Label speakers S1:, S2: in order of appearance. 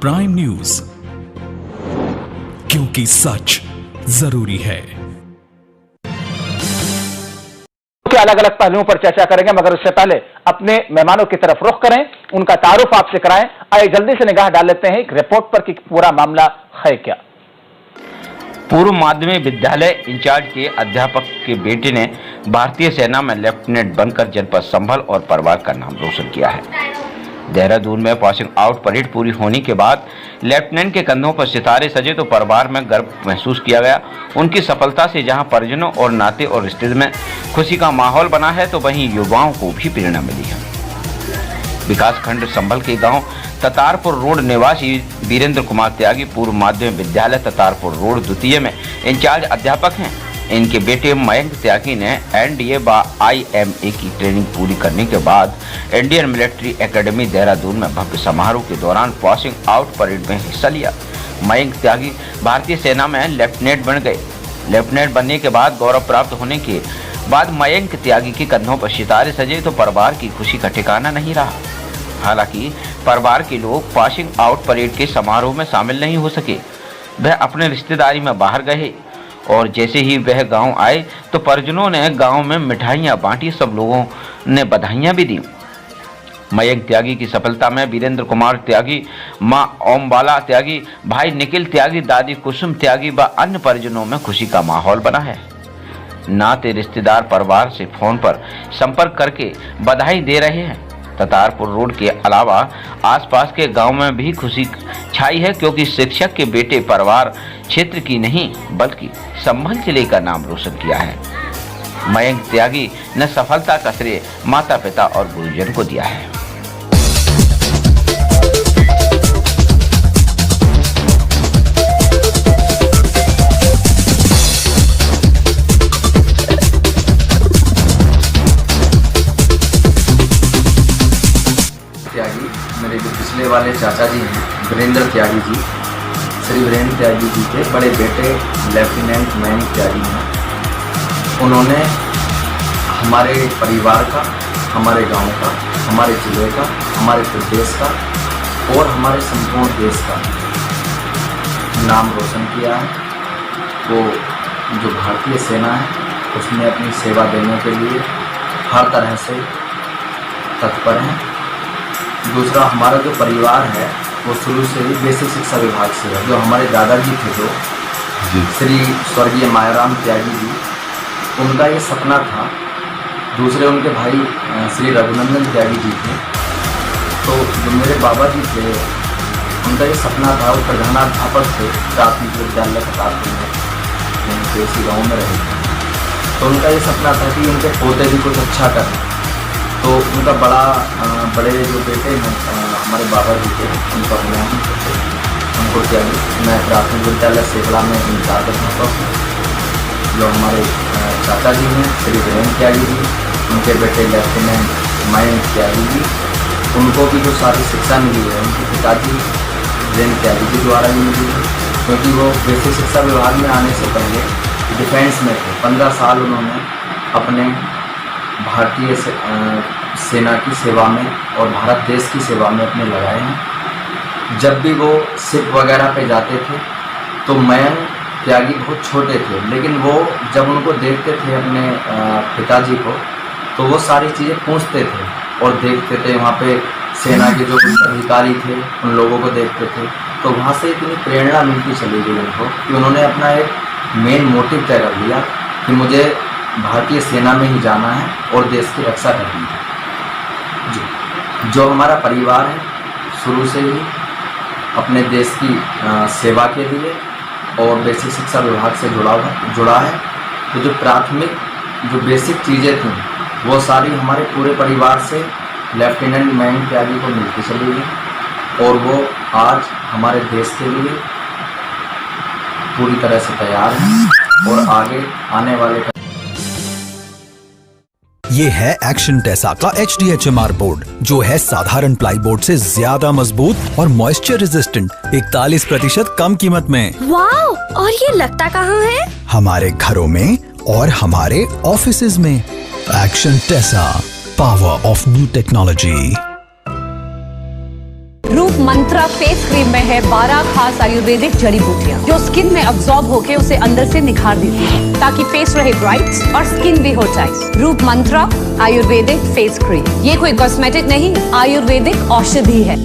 S1: Prime news, क्योंकि सच जरूरी है।
S2: अलग अलग पहलुओं पर चर्चा करेंगे, मगर उससे पहले अपने मेहमानों की तरफ रुख करें, उनका तारुफ आपसे कराएं। आइए जल्दी से निगाह डाल लेते हैं एक रिपोर्ट पर कि पूरा मामला है क्या।
S3: पूर्व माध्यमिक विद्यालय इंचार्ज के अध्यापक के बेटे ने भारतीय सेना में लेफ्टिनेंट बनकर जनपद संभल और परिवार का नाम रोशन किया है। देहरादून में पासिंग आउट परेड पूरी होने के बाद लेफ्टिनेंट के कंधों पर सितारे सजे तो परिवार में गर्व महसूस किया गया। उनकी सफलता से जहां परिजनों और नाते और रिश्ते में खुशी का माहौल बना है, तो वहीं युवाओं को भी प्रेरणा मिली है। विकासखंड संभल के गांव ततारपुर रोड निवासी वीरेंद्र कुमार त्यागी पूर्व माध्यमिक विद्यालय ततारपुर रोड द्वितीय में इंचार्ज अध्यापक हैं। इनके बेटे मयंक त्यागी ने एनडीए व IMA की ट्रेनिंग पूरी करने के बाद इंडियन मिलिट्री एकेडमी देहरादून में भव्य समारोह के दौरान पासिंग आउट परेड में हिस्सा लिया। मयंक त्यागी भारतीय सेना में लेफ्टिनेंट बन गए। लेफ्टिनेंट बनने के बाद गौरव प्राप्त होने के बाद मयंक त्यागी के कंधों पर सितारे सजे तो परिवार की खुशी का ठिकाना नहीं रहा। हालांकि परिवार के लोग पासिंग आउट परेड के समारोह में शामिल नहीं हो सके। वह अपने रिश्तेदारी में बाहर गए और जैसे ही वह गांव आए तो परिजनों ने गांव में मिठाइयां बांटी, सब लोगों ने बधाइयां भी दी। मयंक त्यागी की सफलता में वीरेंद्र कुमार त्यागी, मां ओमबाला त्यागी, भाई निखिल त्यागी, दादी कुसुम त्यागी व अन्य परिजनों में खुशी का माहौल बना है। नाते रिश्तेदार परिवार से फोन पर संपर्क करके बधाई दे रहे हैं। ततारपुर रोड के अलावा आसपास के गांव में भी खुशी छाई है, क्योंकि शिक्षक के बेटे परिवार क्षेत्र की नहीं बल्कि संभल जिले का नाम रोशन किया है। मयंक त्यागी ने सफलता का श्रेय माता पिता और गुरुजन को दिया है।
S4: त्यागी मेरे जो पिछले वाले चाचा जी हैं वीरेंद्र त्यागी जी, श्री वीरेंद्र त्यागी जी के बड़े बेटे लेफ्टिनेंट मयंक त्यागी हैं। उन्होंने हमारे परिवार का, हमारे गांव का, हमारे जिले का, हमारे प्रदेश का और हमारे संपूर्ण देश का नाम रोशन किया है। वो जो भारतीय सेना है उसमें अपनी सेवा देने के लिए हर तरह से तत्पर हैं। दूसरा, हमारा जो परिवार है वो शुरू से ही बेसिक शिक्षा विभाग से है। जो हमारे दादाजी थे, जो श्री स्वर्गीय मायाराम त्यागी जी, उनका ये सपना था। दूसरे उनके भाई श्री रघुनंदन त्यागी जी थे। तो जो मेरे बाबा जी थे, उनका ये सपना था। वो प्रधानाध्यापक थे प्राथमिक विद्यालय ततारपुर में, इसी गाँव में रहे थे। तो उनका ये सपना था कि उनके पोते भी कुछ अच्छा करें। तो उनका बड़े जो बेटे हैं हमारे बाबा जी के, उनका नाम उनको त्यागी, मैं प्राथमिक विद्यालय सेकड़ा में इंचार्ज अध्यापक हूँ। जो हमारे चाचा जी हैं श्री वीरेंद्र त्यागी जी, उनके बेटे लेफ्टिनेंट मयंक त्यागी जी, उनको भी जो सारी शिक्षा मिली है उनके पिताजी वीरेंद्र त्यागी जी द्वारा ही मिली है। क्योंकि वो बेसिक शिक्षा विभाग में आने से पहले डिफेंस में थे। 15 साल उन्होंने अपने भारतीय सेना की सेवा में और भारत देश की सेवा में अपने लगाए हैं। जब भी वो शिप वगैरह पे जाते थे तो मयंक त्यागी बहुत छोटे थे, लेकिन वो जब उनको देखते थे अपने पिताजी को, तो वो सारी चीज़ें पूछते थे और देखते थे। वहाँ पे सेना के जो अधिकारी थे उन लोगों को देखते थे, तो वहाँ से इतनी प्रेरणा मिलती चली गई उनको कि उन्होंने अपना एक मेन मोटिव तय कर लिया कि मुझे भारतीय सेना में ही जाना है और देश की रक्षा करनी है। जो हमारा परिवार है शुरू से ही अपने देश की सेवा के लिए और बेसिक शिक्षा विभाग से जुड़ा है। तो जो प्राथमिक जो बेसिक चीज़ें थी वो सारी हमारे पूरे परिवार से लेफ्टिनेंट मयंक त्यागी को मिलती चली गई और वो आज हमारे देश के लिए पूरी तरह से तैयार हैं और आगे आने वाले
S1: ये है एक्शन टेसा का HDHMR बोर्ड, जो है साधारण प्लाई बोर्ड से ज्यादा मजबूत और मॉइस्चर रेजिस्टेंट, 41% कम कीमत में।
S5: वाओ! और ये लगता कहाँ है?
S1: हमारे घरों में और हमारे ऑफिसेज में। Action Tesa, power of new technology.
S6: रूप मंत्रा फेस क्रीम में है 12 खास आयुर्वेदिक जड़ी बूटियाँ जो स्किन में अब्सॉर्ब होके उसे अंदर से निखार देती है ताकि फेस रहे ब्राइट और स्किन भी हो टाइट। रूप मंत्रा आयुर्वेदिक फेस क्रीम, ये कोई कॉस्मेटिक नहीं, आयुर्वेदिक औषधि है।